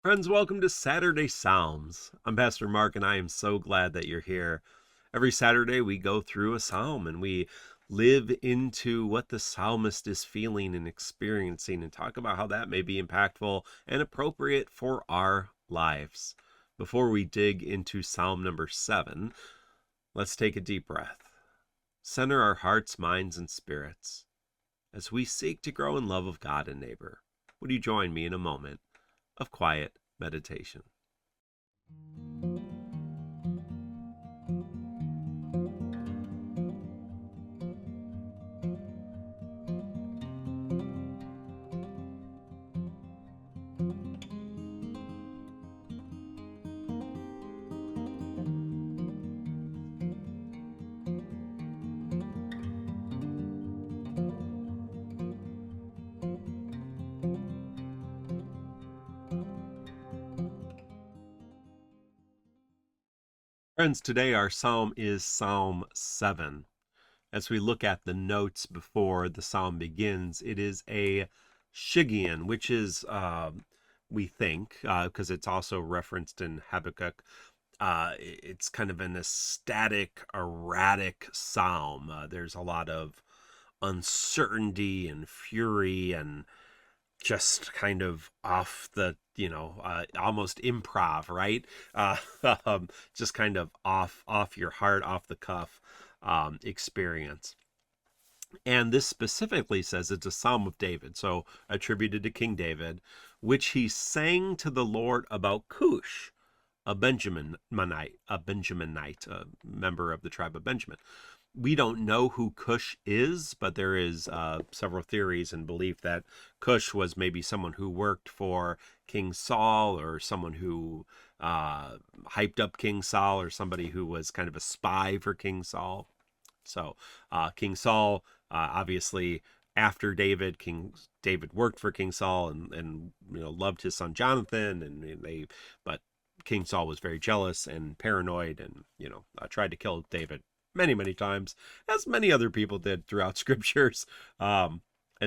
Friends, welcome to Saturday Psalms. I'm Pastor Mark, and I am so glad that you're here. Every Saturday, we go through a psalm and we live into what the psalmist is feeling and experiencing and talk about how that may be impactful and appropriate for our lives. Before we dig into Psalm number 7, let's take a deep breath. Center our hearts, minds, and spirits as we seek to grow in love of God and neighbor. Would you join me in a moment of quiet meditation? Friends, today our psalm is Psalm 7. As we look at the notes before the psalm begins, it is a Shiggaion, which is, we think, because it's also referenced in Habakkuk, it's kind of an ecstatic, erratic psalm. There's a lot of uncertainty and fury and just kind of off the, almost improv, right? Just kind of off your heart, off the cuff experience. And this specifically says it's a Psalm of David, so attributed to King David, which he sang to the Lord about Cush, a Benjaminite, a member of the tribe of Benjamin. We don't know who Cush is, but there is several theories and belief that Cush was maybe someone who worked for King Saul, or someone who hyped up King Saul, or somebody who was kind of a spy for King Saul. So King Saul, obviously, after David, King David worked for King Saul and loved his son Jonathan, but King Saul was very jealous and paranoid, and tried to kill David many times, as many other people did throughout scriptures. And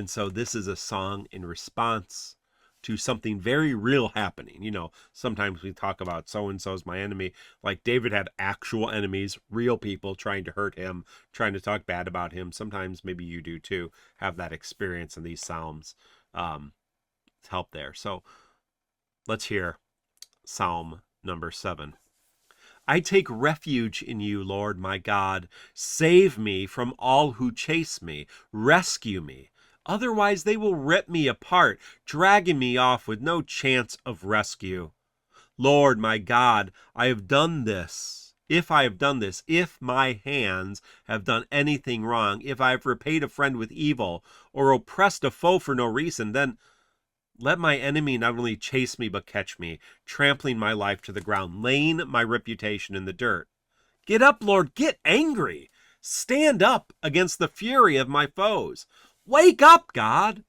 so this is a song in response to something very real happening. Sometimes we talk about so-and-so's my enemy. Like, David had actual enemies, real people trying to hurt him, trying to talk bad about him. Sometimes maybe you do too, have that experience in these Psalms. Help there. So let's hear Psalm number 7. I take refuge in you, Lord my God. Save me from all who chase me. Rescue me. Otherwise they will rip me apart, dragging me off with no chance of rescue. Lord my God, I have done this. If my hands have done anything wrong, if I have repaid a friend with evil, or oppressed a foe for no reason, then let my enemy not only chase me, but catch me, trampling my life to the ground, laying my reputation in the dirt. Get up, Lord, get angry. Stand up against the fury of my foes. Wake up, God.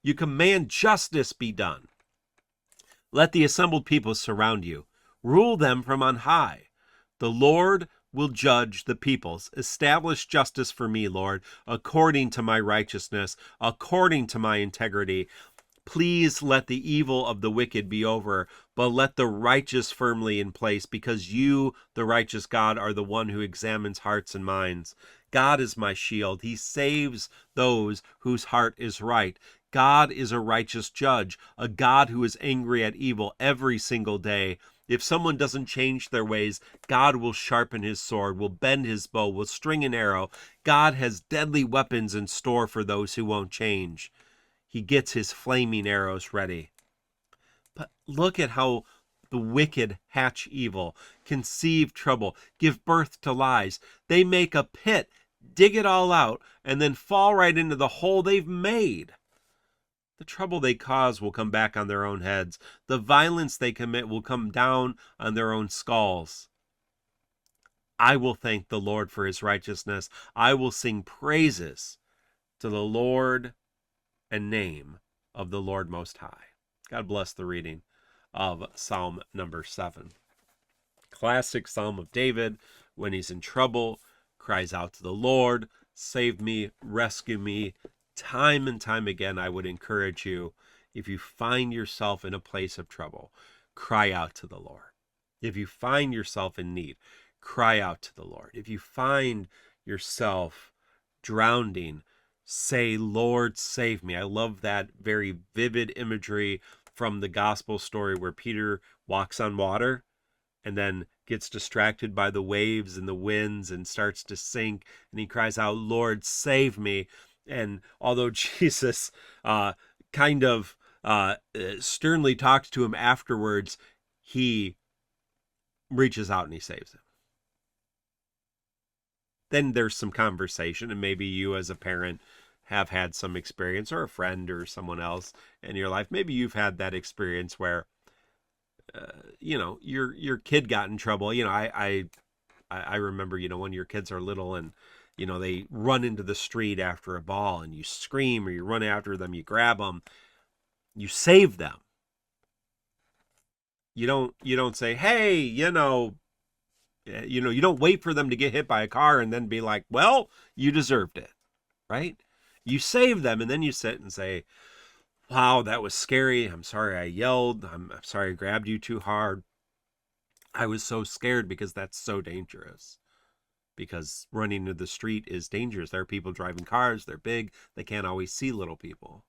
You command justice be done. Let the assembled people surround you. Rule them from on high. The Lord will judge the peoples. Establish justice for me, Lord, according to my righteousness, according to my integrity. Please let the evil of the wicked be over, but let the righteous firmly in place, because you, the righteous God, are the one who examines hearts and minds. God is my shield. He saves those whose heart is right. God is a righteous judge, a God who is angry at evil every single day. If someone doesn't change their ways, God will sharpen his sword, will bend his bow, will string an arrow. God has deadly weapons in store for those who won't change. He gets his flaming arrows ready. But look at how the wicked hatch evil, conceive trouble, give birth to lies. They make a pit, dig it all out, and then fall right into the hole they've made. The trouble they cause will come back on their own heads. The violence they commit will come down on their own skulls. I will thank the Lord for his righteousness. I will sing praises to the Lord and name of the Lord Most High. God bless the reading of Psalm number 7. Classic Psalm of David, when he's in trouble, cries out to the Lord, save me, rescue me. Time and time again, I would encourage you, if you find yourself in a place of trouble, cry out to the Lord. If you find yourself in need, cry out to the Lord. If you find yourself drowning, say, Lord, save me. I love that very vivid imagery from the gospel story where Peter walks on water and then gets distracted by the waves and the winds and starts to sink, and he cries out, Lord, save me. And although Jesus kind of sternly talks to him afterwards, he reaches out and he saves him. Then there's some conversation, and maybe you as a parent have had some experience, or a friend or someone else in your life. Maybe you've had that experience where your kid got in trouble. I remember, when your kids are little and they run into the street after a ball, and you scream, or you run after them, you grab them, you save them. You don't say, hey, you don't wait for them to get hit by a car and then be like, well, you deserved it, right? You save them, and then you sit and say, wow, that was scary. I'm sorry I yelled. I'm sorry I grabbed you too hard. I was so scared, because that's so dangerous. Because running into the street is dangerous. There are people driving cars. They're big. They can't always see little people.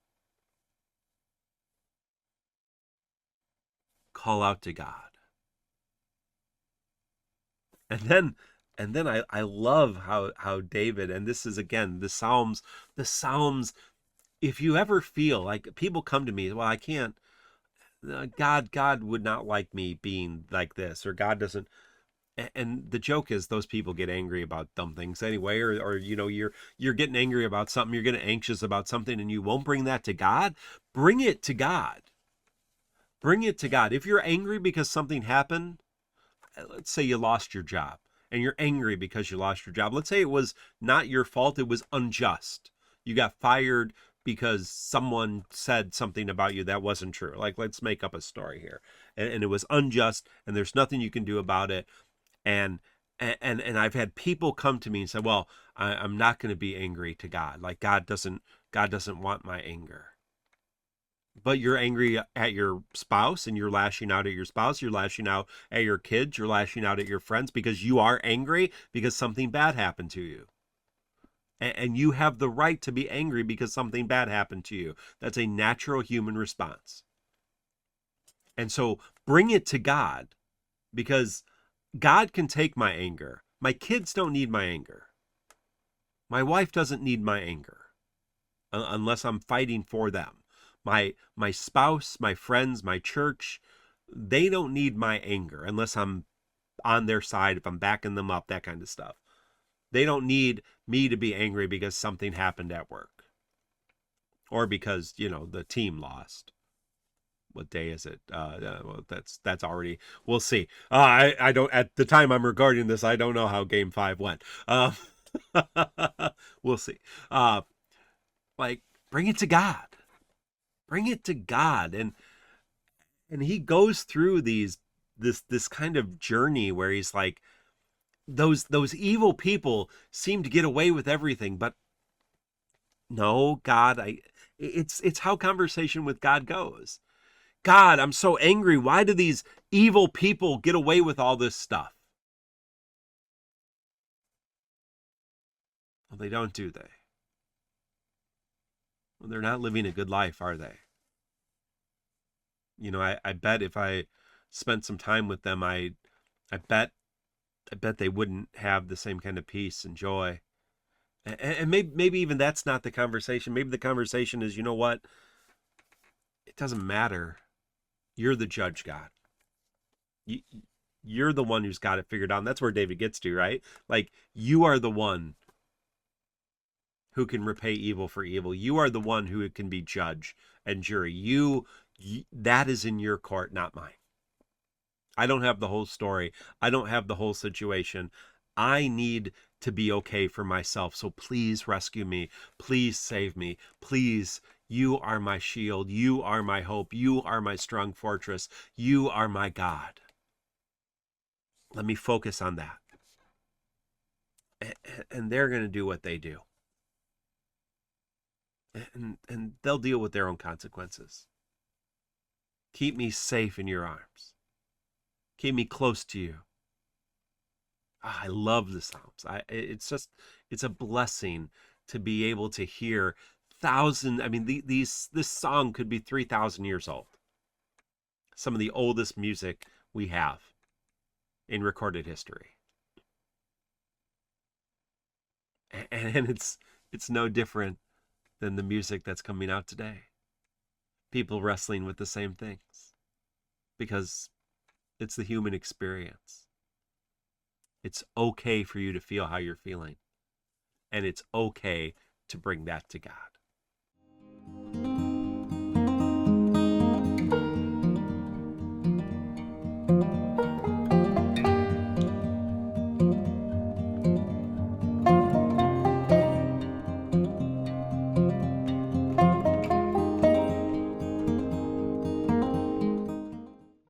Call out to God. And then I love how David, and this is again the Psalms, if you ever feel like people come to me, well, I can't, God would not like me being like this, or God doesn't. And the joke is, those people get angry about dumb things anyway, or you're getting angry about something, you're getting anxious about something, and you won't bring that to God. Bring it to God. Bring it to God. If you're angry because something happened, let's say you lost your job, and you're angry because you lost your job. Let's say it was not your fault, it was unjust. You got fired because someone said something about you that wasn't true. Like, let's make up a story here. And it was unjust, and there's nothing you can do about it. And I've had people come to me and say, well, I'm not going to be angry to God. Like, God doesn't want my anger. But you're angry at your spouse, and you're lashing out at your spouse, you're lashing out at your kids, you're lashing out at your friends, because you are angry because something bad happened to you. And you have the right to be angry because something bad happened to you. That's a natural human response. And so bring it to God, because God can take my anger. My kids don't need my anger. My wife doesn't need my anger unless I'm fighting for them. My spouse, my friends, my church, they don't need my anger unless I'm on their side, if I'm backing them up, that kind of stuff. They don't need me to be angry because something happened at work, or because, the team lost. What day is it? Well, that's already, we'll see. I don't, at the time I'm recording this, I don't know how game 5 went. We'll see. Bring it to God. Bring it to God. And he goes through this kind of journey where he's like, those evil people seem to get away with everything, but no, God, it's how conversation with God goes. God, I'm so angry. Why do these evil people get away with all this stuff? Well, they don't, do they? Well, they're not living a good life, are they? I bet if I spent some time with them, I bet they wouldn't have the same kind of peace and joy. And maybe even that's not the conversation. Maybe the conversation is, you know what? It doesn't matter. You're the judge, God. You're the one who's got it figured out. And that's where David gets to, right? Like, you are the one who can repay evil for evil. You are the one who can be judge and jury. That is in your court, not mine. I don't have the whole story. I don't have the whole situation. I need to be okay for myself. So please rescue me. Please save me. Please, you are my shield. You are my hope. You are my strong fortress. You are my God. Let me focus on that. And they're going to do what they do. And they'll deal with their own consequences. Keep me safe in your arms. keep me close to you. I love the Psalms. It's a blessing to be able to hear thousand. I mean, this song could be 3,000 years old. Some of the oldest music we have in recorded history, and it's no different than the music that's coming out today. People wrestling with the same things because it's the human experience. It's okay for you to feel how you're feeling, and it's okay to bring that to God.